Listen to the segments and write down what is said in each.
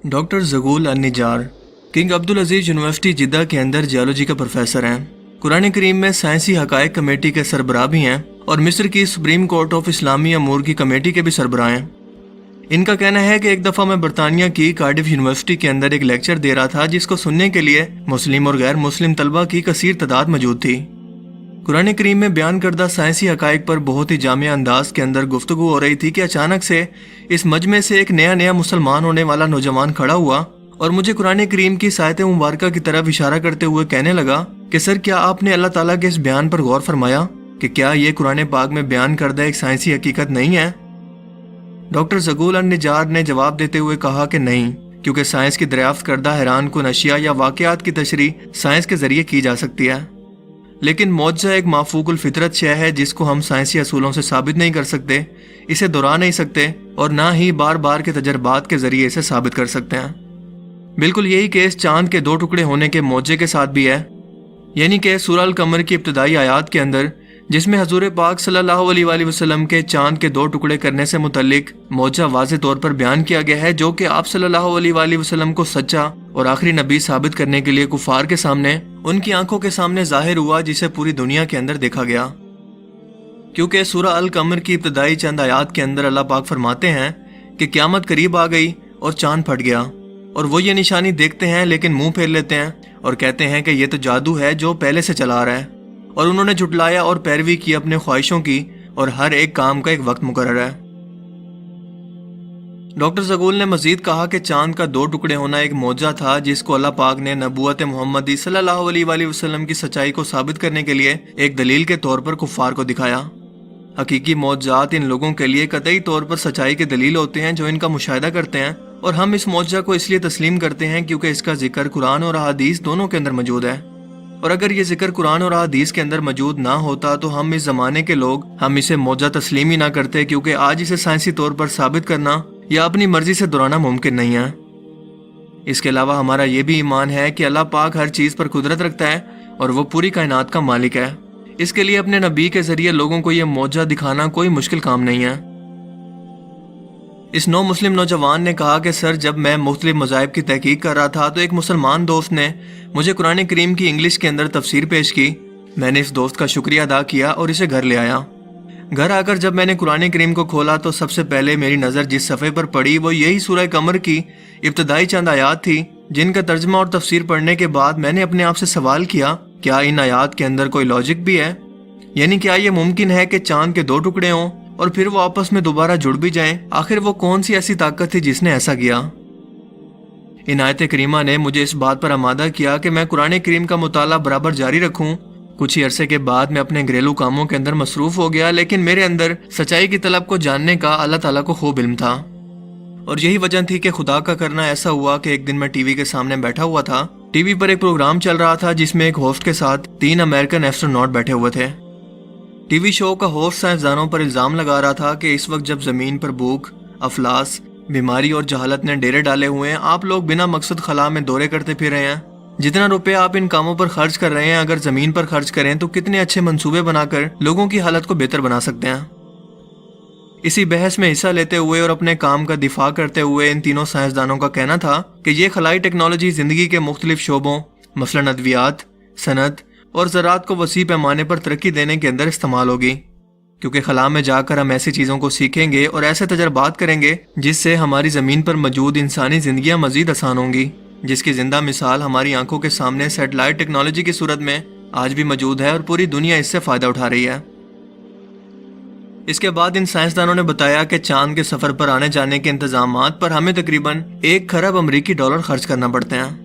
Doctor ज़गूल अन-निजार king Abdul अजीज़ university जिद्दा के अंदर geology का प्रोफेसर हैं। कुरान करीम में साइंसी हक़ाइक़ कमेटी के सरबराह भी हैं और मिस्र की सुप्रीम कोर्ट ऑफ इस्लामी अमूर की कमेटी के भी सरबराह हैं। इनका कहना है कि एक दफ़ा मैं बरतानिया की कार्डिफ यूनिवर्सिटी के अंदर एक लेक्चर दे रहा था जिसको सुनने के लिए मुस्लिम और गैर मुस्लिम तलबा की कसीर तादाद मौजूद थी। कुरान करीम में बयान करदा साइंसी हक़ाइक़ पर बहुत ही जामिया अंदाज के अंदर गुफ्तगू हो रही थी कि अचानक से इस मजमे से एक नया मुसलमान होने वाला नौजवान खड़ा हुआ और मुझे कुरान करीम की सायत मुबारका की तरफ इशारा करते हुए कहने लगा कि सर, क्या आपने अल्लाह ताला के इस बयान पर गौर फरमाया कि क्या ये कुरान पाक में बयान करदा एक साइंसी हकीकत नहीं है? डॉक्टर ज़गूल अन-निजार ने जवाब देते हुए कहा कि नहीं, क्योंकि साइंस की दरियाफ्त करदा हैरान कुन अशिया या वाक़यात की तशरीह साइंस के जरिए की जा सकती है, लेकिन मौजज़ा एक माफूकुल फितरत शय है जिसको हम साइंसी असूलों से साबित नहीं कर सकते, इसे दोहरा नहीं सकते और ना ही बार बार के तजर्बात के जरिए इसे साबित कर सकते हैं। बिल्कुल यही केस चांद के 2 टुकड़े होने के मौजे के साथ भी है, यानी कि सूरह अल-कमर की इब्तदाई आयात के अंदर जिसमें हजूर पाक सल्लल्लाहु अलैहि वसल्लम के चांद के 2 टुकड़े करने से मुतल्लिक मौजज़ा वाज़े तौर पर बयान किया गया है, जो कि आप सल्लल्लाहु अलैहि वसल्लम को सच्चा और आखिरी नबी साबित करने के लिए कुफार के सामने, उनकी आंखों के सामने जाहिर हुआ, जिसे पूरी दुनिया के अंदर देखा गया। क्योंकि सूरह अल-कमर की इब्तदाई चंद आयात के अंदर अल्लाह पाक फरमाते हैं कि क़यामत करीब आ गई और चांद फट गया, और वो ये निशानी देखते हैं लेकिन मुंह फेर लेते हैं और कहते हैं कि ये तो जादू है जो पहले से चला आ रहा है, और उन्होंने झुटलाया और पैरवी की अपने ख्वाहिशों की, और हर एक काम का एक वक्त मुकर्रर है। डॉक्टर ज़गूल ने मजीद कहा कि चांद का 2 टुकड़े होना एक मौजज़ा था जिसको अल्लाह पाक ने नबूवत मुहम्मदी सल्लल्लाहु अलैहि वसल्लम की सच्चाई को साबित करने के लिए एक दलील के तौर पर कुफ़ार को दिखाया। हकीकी मौजज़ात इन लोगों के लिए कतई तौर पर सच्चाई के दलील होते हैं जो इनका मुशाहिदा करते हैं, और हम इस मौजज़ा को इसलिए तस्लीम करते हैं क्योंकि इसका जिक्र कुरान और अहादीस दोनों के अंदर मौजूद है। और अगर ये जिक्र कुरान और अहादीस के अंदर मौजूद ना होता तो हम इस ज़माने के लोग हम इसे मौजज़ा तस्लीम ही ना करते, क्योंकि आज इसे साइंसी तौर पर साबित करना या अपनी मर्जी से दोहराना मुमकिन नहीं है। इसके अलावा हमारा ये भी ईमान है कि अल्लाह पाक हर चीज़ पर कुदरत रखता है और वो पूरी कायनात का मालिक है। इसके लिए अपने नबी के जरिए लोगों को यह मौजज़ा दिखाना कोई मुश्किल काम नहीं है। इस नौ मुस्लिम नौजवान ने कहा कि सर, जब मैं मुख्तलिफ मज़ाहिब की तहकीक कर रहा था तो एक मुसलमान दोस्त ने मुझे कुरान करीम की इंग्लिश के अंदर तफसीर पेश की। मैंने इस दोस्त का शुक्रिया अदा किया और इसे घर ले आया। घर आकर जब मैंने कुरान करीम को खोला तो सबसे पहले मेरी नज़र जिस सफ़े पर पड़ी वो यही सूरह कमर की इब्तदाई चंद आयात थी, जिनका तर्जमा और तफसीर पढ़ने के बाद मैंने अपने आप से सवाल किया, क्या इन आयात के अंदर कोई लॉजिक भी है? यानी क्या ये मुमकिन है कि चांद के 2 टुकड़े हों और फिर वो आपस में दोबारा जुड़ भी जाएं? आखिर वो कौन सी ऐसी ताकत थी जिसने ऐसा किया? इन आयत करीमा ने मुझे इस बात पर आमादा किया कि मैं कुरान करीम का मुताला बराबर जारी रखूं। कुछ ही अरसे के बाद मैं अपने घरेलू कामों के अंदर मसरूफ हो गया, लेकिन मेरे अंदर सच्चाई की तलब को जानने का अल्लाह ताला को खूब इल्म था, और यही वजह थी कि खुदा का करना ऐसा हुआ कि एक दिन मैं टीवी के सामने बैठा हुआ था। टीवी पर एक प्रोग्राम चल रहा था जिसमें एक होस्ट के साथ 3 अमेरिकन एस्ट्रोनॉट बैठे हुए थे। टीवी शो का होस्ट साइंसदानों पर इल्जाम लगा रहा था कि इस वक्त जब जमीन पर भूख, अफलास, बीमारी और जहालत ने डेरे डाले हुए हैं, आप लोग बिना मकसद खला में दौरे करते फिर रहे हैं। जितना रुपए आप इन कामों पर खर्च कर रहे हैं, अगर जमीन पर खर्च करें तो कितने अच्छे मंसूबे बनाकर लोगों की हालत को बेहतर बना सकते हैं। इसी बहस में हिस्सा लेते हुए और अपने काम का दिफा करते हुए इन तीनों साइंसदानों का कहना था कि ये खलाई टेक्नोलॉजी जिंदगी के मुख्तलिफ शोबों मसलन अद्वियात, सनत और ज़राअत को वसी पैमाने पर तरक्की देने के अंदर इस्तेमाल होगी, क्योंकि खला में जाकर हम ऐसी चीज़ों को सीखेंगे और ऐसे तजर्बात करेंगे जिससे हमारी ज़मीन पर मौजूद इंसानी ज़िंदगियाँ मज़ीद आसान होंगी, जिसकी जिंदा मिसाल हमारी आंखों के सामने सैटेलाइट टेक्नोलॉजी की सूरत में आज भी मौजूद है और पूरी दुनिया इससे फ़ायदा उठा रही है। इसके बाद इन साइंसदानों ने बताया कि चांद के सफ़र पर आने जाने के इंतजामात पर हमें तकरीबन 1 खरब अमरीकी डॉलर खर्च करना पड़ते हैं।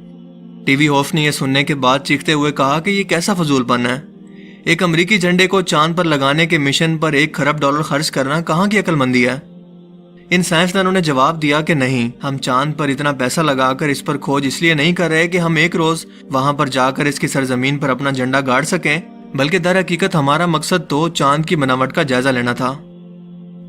टीवी होस्ट ने यह सुनने के बाद चीखते हुए कहा कि ये कैसा फजूलपन है, एक अमरीकी झंडे को चांद पर लगाने के मिशन पर 1 खरब डॉलर खर्च करना कहाँ की अक्लमंदी है? इन साइंसदानों ने जवाब दिया कि नहीं, हम चांद पर इतना पैसा लगाकर इस पर खोज इसलिए नहीं कर रहे कि हम एक रोज वहां पर जाकर इसकी सरजमीन पर अपना झंडा गाड़ सकें, बल्कि दर हकीकत हमारा मकसद तो चांद की बनावट का जायजा लेना था।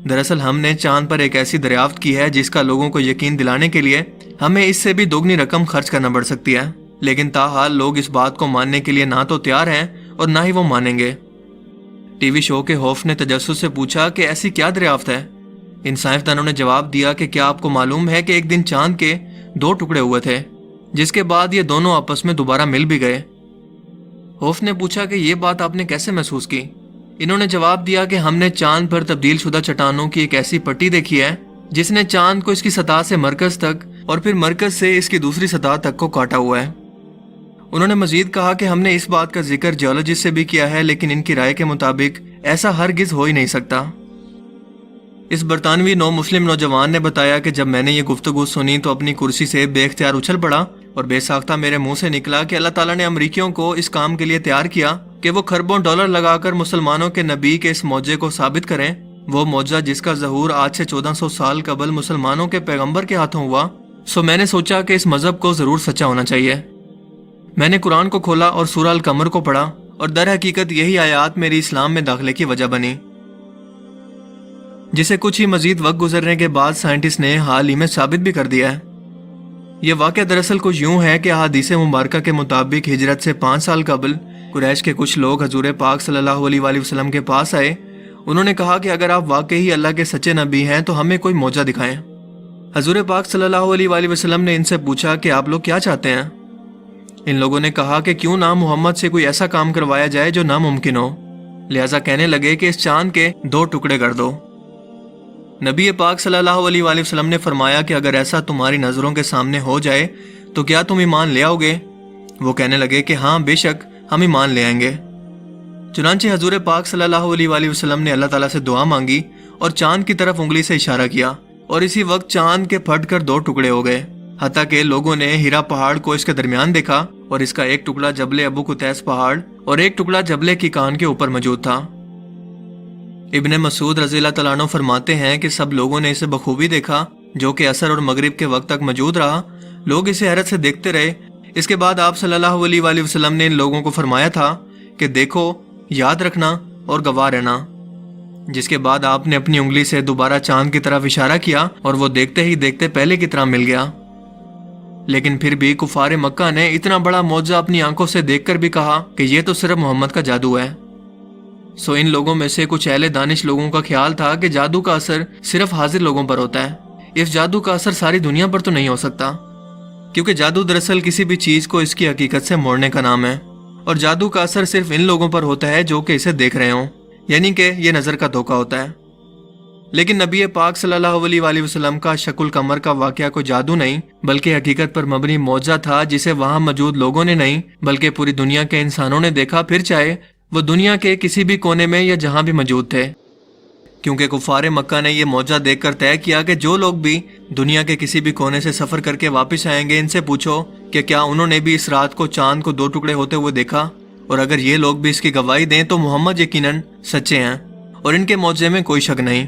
दरअसल हमने चांद पर एक ऐसी दरियाफ्त की है जिसका लोगों को यकीन दिलाने के लिए हमें इससे भी दोगुनी रकम खर्च करना पड़ सकती है, लेकिन ताहाल लोग इस बात को मानने के लिए ना तो तैयार हैं और ना ही वो मानेंगे। टीवी शो के होस्ट ने तजस्सुस से पूछा कि ऐसी क्या दरियाफ्त है? इन साइंसदानों ने जवाब दिया कि क्या आपको मालूम है कि एक दिन चांद के 2 टुकड़े हुए थे, जिसके बाद ये दोनों आपस में दोबारा मिल भी गए। होफ ने पूछा कि ये बात आपने कैसे महसूस की? इन्होंने जवाब दिया कि हमने चांद पर तब्दील शुदा चट्टानों की एक ऐसी पट्टी देखी है जिसने चांद को इसकी सतह से मरकज तक और फिर मरकज से इसकी दूसरी सतह तक को काटा हुआ है। उन्होंने मजीद कहा कि हमने इस बात का जिक्र जियोलॉजिस्ट से भी किया है, लेकिन इनकी राय के मुताबिक ऐसा हरगिज हो ही नहीं सकता। इस बरतानवी नौ मुस्लिम नौजवान ने बताया कि जब मैंने ये गुफ्तगू सुनी तो अपनी कुर्सी से बेख्तियार उछल पड़ा और बेसाख्ता मेरे मुंह से निकला कि अल्लाह ताला ने अमरीकियों को इस काम के लिए तैयार किया कि वो खरबों डॉलर लगाकर मुसलमानों के नबी के इस मौजे को साबित करें, वो मौजा जिसका ज़हूर आज से 1400 साल कबल मुसलमानों के पैगंबर के हाथों हुआ। सो मैंने सोचा कि इस मजहब को ज़रूर सच्चा होना चाहिए। मैंने कुरान को खोला और सूरह अल कमर को पढ़ा और दर हकीकत यही आयात मेरी इस्लाम में दाखिले की वजह बनी, जिसे कुछ ही मजीद वक्त गुजरने के बाद साइंटिस्ट ने हाल ही में साबित भी कर दिया है। यह वाक़या दरअसल कुछ यूं है कि अहादीस मुबारका के मुताबिक हिजरत से 5 साल कबल कुरैश के कुछ लोग हजूर पाक सल्लल्लाहु अलैहि वसल्लम के पास आए। उन्होंने कहा कि अगर आप वाकई अल्लाह के सच्चे नबी हैं तो हमें कोई मौजा दिखाएं। हजूर पाक सल्लल्लाहु अलैहि वसल्लम ने इनसे पूछा कि आप लोग क्या चाहते हैं? इन लोगों ने कहा कि क्यों ना मोहम्मद से कोई ऐसा काम करवाया जाए जो नामुमकिन हो। लिहाजा कहने लगे कि इस चांद के 2 टुकड़े कर दो। नबी पाक सल्लल्लाहु अलैहि वसल्लम ने फरमाया कि अगर ऐसा तुम्हारी नज़रों के सामने हो जाए तो क्या तुम ईमान ले आओगे? वो कहने लगे कि हाँ बेशक हम ईमान ले आएंगे। चुनांचे हजूर पाक सल्लल्लाहु अलैहि वसल्लम ने अल्लाह ताला से दुआ मांगी और चांद की तरफ उंगली से इशारा किया और इसी वक्त चांद के फटकर 2 टुकड़े हो गए। हत्ता के लोगों ने हिरा पहाड़ को इसके दरमियान देखा और इसका एक टुकड़ा जबले अबू कुतैस पहाड़ और एक टुकड़ा जबले की कान के ऊपर मौजूद था। इब्ने मसूद रज़ियल्लाहु तआला अन्हु फरमाते हैं कि सब लोगों ने इसे बखूबी देखा, जो कि असर और मगरिब के वक्त तक मौजूद रहा। लोग इसे हैरत से देखते रहे। इसके बाद आप सल्लल्लाहु अलैहि वसल्लम ने इन लोगों को फरमाया था कि देखो, याद रखना और गवाह रहना। जिसके बाद आपने अपनी उंगली से दोबारा चांद की तरफ इशारा किया और वो देखते ही देखते पहले की तरह मिल गया। लेकिन फिर भी कुफारे मक्का ने इतना बड़ा मौजा अपनी आंखों से देखकर भी कहा कि ये तो सिर्फ मोहम्मद का जादू है। सो इन लोगों में से कुछ अहले दानिश लोगों का ख्याल था कि जादू का असर सिर्फ हाजिर लोगों पर होता है। इस जादू का असर सारी दुनिया पर तो नहीं हो सकता, क्योंकि जादू दरअसल किसी भी चीज को इसकी हकीकत से मोड़ने का नाम है और जादू का असर सिर्फ इन लोगों पर होता है जो कि इसे देख रहे हों, यानी कि ये नजर का धोखा होता है। लेकिन नबी पाक सल्लल्लाहु अलैहि वसल्लम का शकुल कमर का वाकया कोई जादू नहीं बल्कि हकीकत पर मबनी मौजा था, जिसे वहां मौजूद लोगों ने नहीं बल्कि पूरी दुनिया के इंसानों ने देखा, फिर चाहे वो दुनिया के किसी भी कोने में या जहां भी मौजूद थे। क्योंकि कुफारे मक्का ने यह मौजा देखकर तय किया कि जो लोग भी दुनिया के किसी भी कोने से सफर करके वापस आएंगे, इनसे पूछो कि क्या उन्होंने भी इस रात को चांद को 2 टुकड़े होते हुए देखा, और अगर ये लोग भी इसकी गवाही दें तो मोहम्मद यकीनन सच्चे हैं और इनके मौजे में कोई शक नहीं।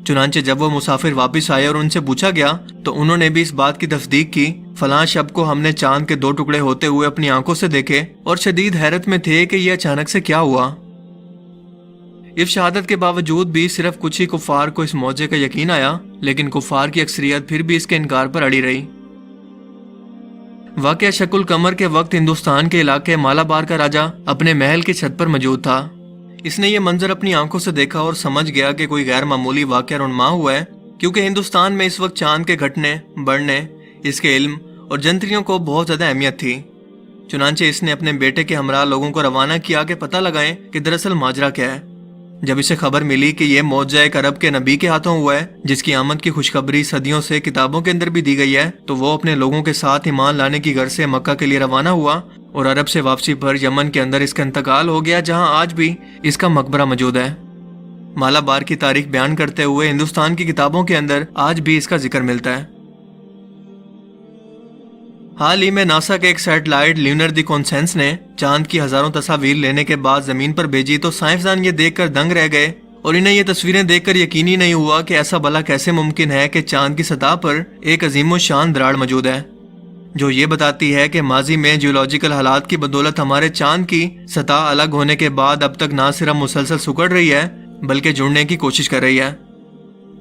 चुनांचे जब वो मुसाफिर वापस आए और उनसे पूछा गया तो उन्होंने भी इस बात की तस्दीक की, फलां शब को हमने चांद के 2 टुकड़े होते हुए अपनी आंखों से देखे और शदीद हैरत में थे कि यह अचानक से क्या हुआ। इस शहादत के बावजूद भी सिर्फ कुछ ही कुफार को इस मौजे का यकीन आया, लेकिन कुफार की अक्सरियत फिर भी इसके इनकार पर अड़ी रही। वाकया शकुल कमर के वक्त हिंदुस्तान के इलाके मालाबार का राजा अपने महल की छत पर मौजूद था। इसने ये मंजर अपनी आंखों से देखा और समझ गया कि कोई गैर मामूली वाकया रुनमा हुआ है, क्योंकि हिंदुस्तान में इस वक्त चांद के घटने बढ़ने, इसके इल्म और जंत्रियों को बहुत ज्यादा अहमियत थी। चुनांचे इसने अपने बेटे के हमरा लोगों को रवाना किया कि पता लगाएं कि दरअसल माजरा क्या है। जब इसे खबर मिली कि यह मौजा एक अरब के नबी के हाथों हुआ है, जिसकी आमद की खुशखबरी सदियों से किताबों के अंदर भी दी गई है, तो वो अपने लोगों के साथ ईमान लाने की गर्ज से मक्का के लिए रवाना हुआ और अरब से वापसी पर यमन के अंदर इसका इंतकाल हो गया, जहां आज भी इसका मकबरा मौजूद है। मालाबार की तारीख बयान करते हुए हिंदुस्तान की किताबों के अंदर आज भी इसका जिक्र मिलता है। हाल ही में नासा के एक सैटेलाइट ल्यूनर दी कॉन्सेंस ने चांद की हजारों तस्वीर लेने के बाद जमीन पर भेजी, तो साइंसदान ये देखकर दंग रह गए और इन्हें ये तस्वीरें देखकर यकीन ही नहीं हुआ कि ऐसा भला कैसे मुमकिन है कि चांद की सतह पर एक अजीम शान दरार मौजूद है, जो ये बताती है कि माजी में जियोलॉजिकल हालात की बदौलत हमारे चांद की सतह अलग होने के बाद अब तक ना सिर्फ मुसलसल सिकुड़ रही है बल्कि जुड़ने की कोशिश कर रही है।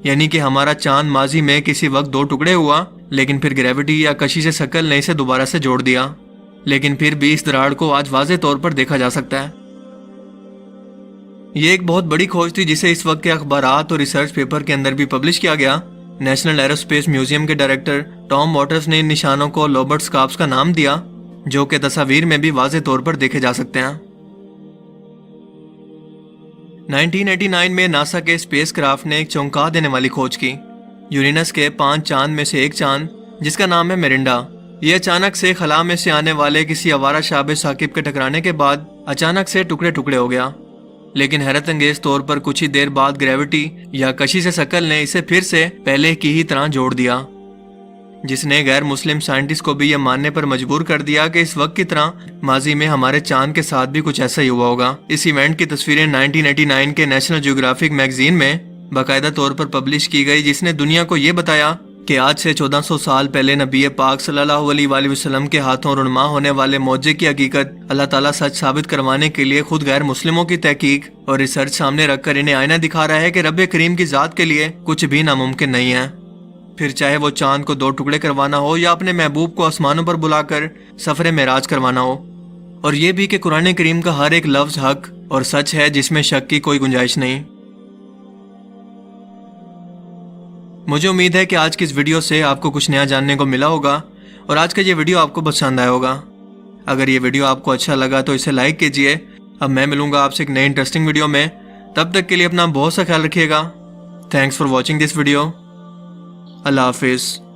यानी कि हमारा चांद माजी में किसी वक्त 2 टुकड़े हुआ, लेकिन फिर ग्रेविटी या कशी से शकल ने इसे दोबारा से जोड़ दिया, लेकिन फिर भी इस दरार को आज वाज़े तौर पर देखा जा सकता है। ये एक बहुत बड़ी खोज थी जिसे इस वक्त के अखबारात और रिसर्च पेपर के अंदर भी पब्लिश किया गया। नेशनल एरोस्पेस म्यूजियम के डायरेक्टर टॉम वाटर्स ने इन निशानों को लोबर्ट स्कार्प्स का नाम दिया, जो कि तस्वीर में भी वाज़ेह तौर पर देखे जा सकते हैं। 1989 में नासा के स्पेसक्राफ्ट ने एक चौंका देने वाली खोज की। यूरेनस के 5 चांद में से एक चांद, जिसका नाम है मेरिंडा, ये अचानक से खला में से आने वाले किसी आवारा शाबे साकिब के टकराने के बाद अचानक से टुकड़े टुकड़े हो गया। लेकिन हैरत अंगेज तौर पर कुछ ही देर बाद ग्रेविटी या कशी से शकल ने इसे फिर से पहले की ही तरह जोड़ दिया, जिसने गैर मुस्लिम साइंटिस्ट को भी यह मानने पर मजबूर कर दिया कि इस वक्त की तरह माजी में हमारे चांद के साथ भी कुछ ऐसा ही हुआ होगा। इस इवेंट की तस्वीरें 1989 के नेशनल ज्योग्राफिक मैगजीन में बाकायदा तौर पर पब्लिश की गई, जिसने दुनिया को ये बताया कि आज से 1400 साल पहले नबी पाक सल्लल्लाहु अलैहि वसल्लम के हाथों रुनमा होने वाले मौजे की हकीकत अल्लाह ताला सच साबित करवाने के लिए खुद गैर मुस्लिमों की तहकीक और रिसर्च सामने रखकर इन्हें आईना दिखा रहा है कि रब करीम की जात के लिए कुछ भी नामुमकिन नहीं है। फिर चाहे वो चांद को 2 टुकड़े करवाना हो या अपने महबूब को आसमानों पर बुलाकर सफरे मेराज करवाना हो। और ये भी कि कुरान करीम का हर एक लफ्ज हक और सच है, जिसमें शक की कोई गुंजाइश नहीं। मुझे उम्मीद है कि आज की इस वीडियो से आपको कुछ नया जानने को मिला होगा और आज का ये वीडियो आपको पसंद आया होगा। अगर ये वीडियो आपको अच्छा लगा तो इसे लाइक कीजिए। अब मैं मिलूंगा आपसे एक नई इंटरेस्टिंग वीडियो में, तब तक के लिए अपना बहुत सा ख्याल रखिएगा। Thanks for watching this video. अल्लाह हाफिज़।